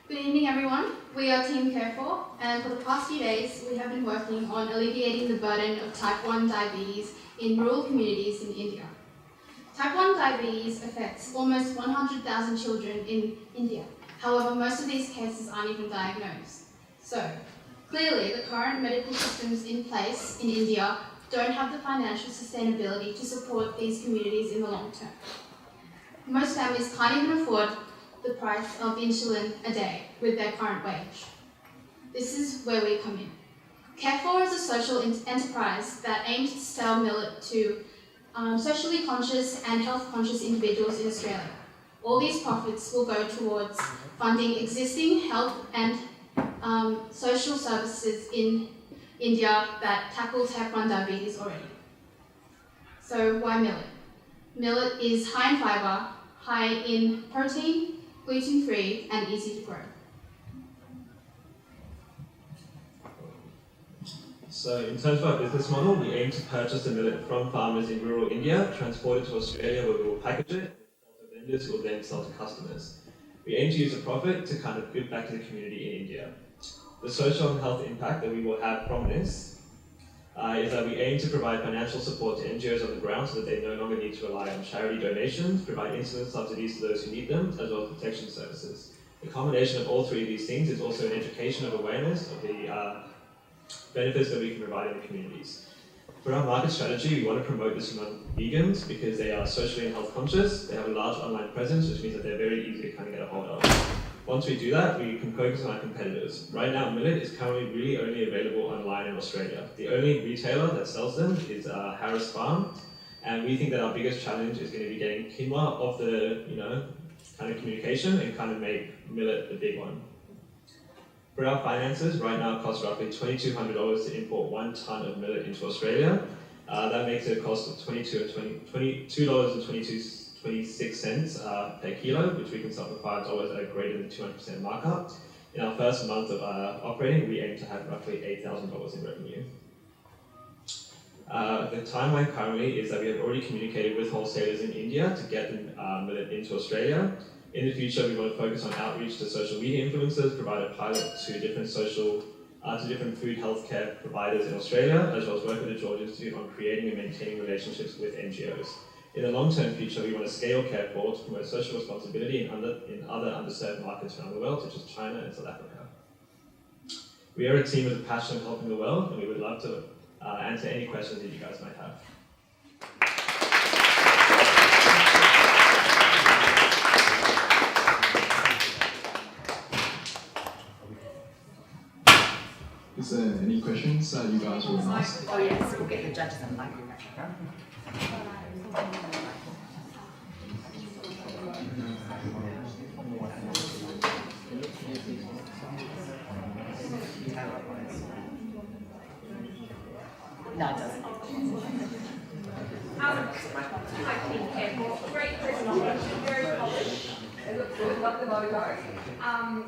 Good evening, everyone. We are Team CareFor, and for the past few days, we have been working on alleviating the burden of type 1 diabetes in rural communities in India. Type 1 diabetes affects almost 100,000 children in India. However, most of these cases aren't even diagnosed. So, clearly, the current medical systems in place in India don't have the financial sustainability to support these communities in the long term. Most families can't even afford the price of insulin a day with their current wage. This is where we come in. CareFor is a social enterprise that aims to sell millet to socially conscious and health conscious individuals in Australia. All these profits will go towards funding existing health and social services in India that tackle type 1 diabetes already. So why millet? Millet is high in fibre, high in protein, gluten-free, and easy to grow. So in terms of our business model, we aim to purchase the millet from farmers in rural India, transport it to Australia where we will package it, and to vendors who will then sell to customers. We aim to use the profit to kind of give back to the community in India. The social and health impact that we will have from this is that we aim to provide financial support to NGOs on the ground so that they no longer need to rely on charity donations, provide insulin subsidies to those who need them, as well as protection services. The combination of all three of these things is also an education of awareness of the benefits that we can provide in the communities. For our market strategy, we want to promote this among vegans because they are socially and health conscious, they have a large online presence, which means that they're very easy to kind of get a hold of. Once we do that, we can focus on our competitors. Right now, millet is currently really only available online in Australia. The only retailer that sells them is Harris Farm, and we think that our biggest challenge is going to be getting quinoa off the, kind of communication and kind of make millet the big one. For our finances, right now it costs roughly $2,200 to import 1 tonne of millet into Australia. That makes it a cost of $22.26 per kilo, which we can sell for $5 at a greater than 200% markup. In our first month of operating, we aim to have roughly $8,000 in revenue. The timeline currently is that we have already communicated with wholesalers in India to get the millet into Australia. In the future, we want to focus on outreach to social media influencers, provide a pilot to different food healthcare providers in Australia, as well as work with the George Institute on creating and maintaining relationships with NGOs. In the long-term future, we want to scale CareFor to promote social responsibility in other underserved markets around the world, such as China and South Africa. We are a team with a passion of helping the world, and we would love to answer any questions that you guys might have. Is there any questions that you guys want to ask? Oh yes, we'll get the judges and microphone. No, it doesn't. Hi, Team CareFor. Great presentation, very polished. It looks good, love the logo.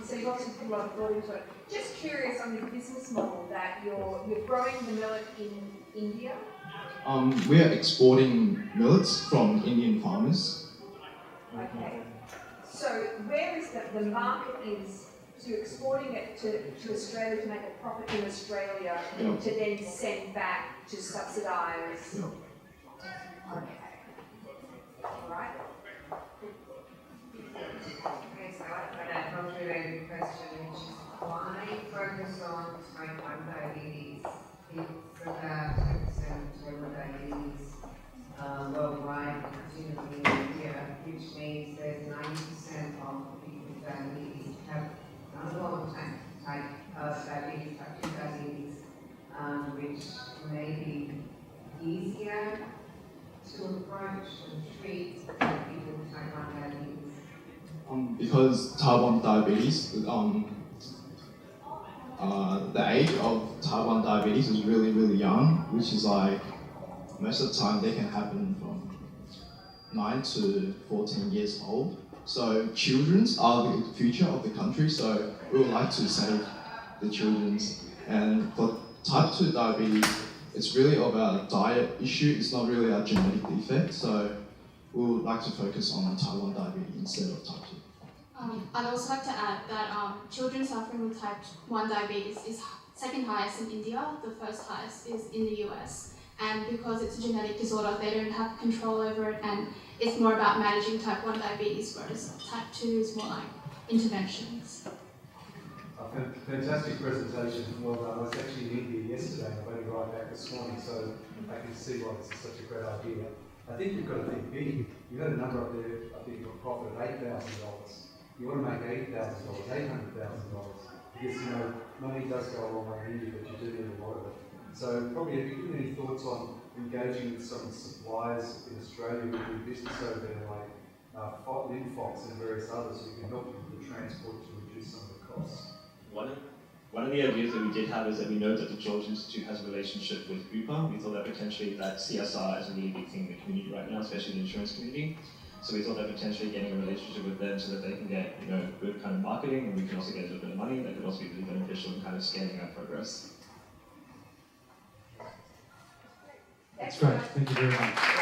So you've obviously put a lot of thought into it. Just curious on the business model that you're growing the millet in India. We are exporting millets from Indian farmers. Okay. So where is the market is to exporting it to Australia to make a profit in Australia to then send back to subsidise? Yeah. Okay. All right. Okay, so I've got a health-related question, which is why focus on type 1 diabetes? It's about 10% of total diabetes worldwide, particularly in India, which means there's 90% of people with diabetes have underlying type diabetes, type 2 diabetes, which may be easier to approach and treat than people with type 1 diabetes. Because type 1 diabetes, the age of type 1 diabetes is really, really young, which is like, most of the time they can happen from 9 to 14 years old. So children are the future of the country, so we would like to save the children. And for type 2 diabetes, it's really about a diet issue, it's not really a genetic defect, so we would like to focus on type 1 diabetes instead of type 2. I'd also like to add that children suffering with type 1 diabetes is second highest in India, the first highest is in the US. And because it's a genetic disorder, they don't have control over it, and it's more about managing type 1 diabetes, whereas type 2 is more like interventions. Fantastic presentation, well done. I was actually in India yesterday and I'm only right back this morning, so I can see why this is such a great idea. I think you've got to think big. You've got a number up there, I think, for a profit of $8,000. You want to make $8,000, $800,000, because, you know, money does go a long way in India, but you do need a lot of it. So probably have you given any thoughts on engaging with some suppliers in Australia who do business over there, like Linfox and various others who can help you with the transport to reduce some of the costs? One of the ideas that we did have is that we know that the George Institute has a relationship with Bupa. We thought that potentially that CSR is a really big thing in the community right now, especially the insurance community. So we thought that potentially getting a relationship with them so that they can get, you know, good kind of marketing, and we can also get a little bit of money. That could also be really beneficial in kind of scaling our progress. That's great. Thank you very much.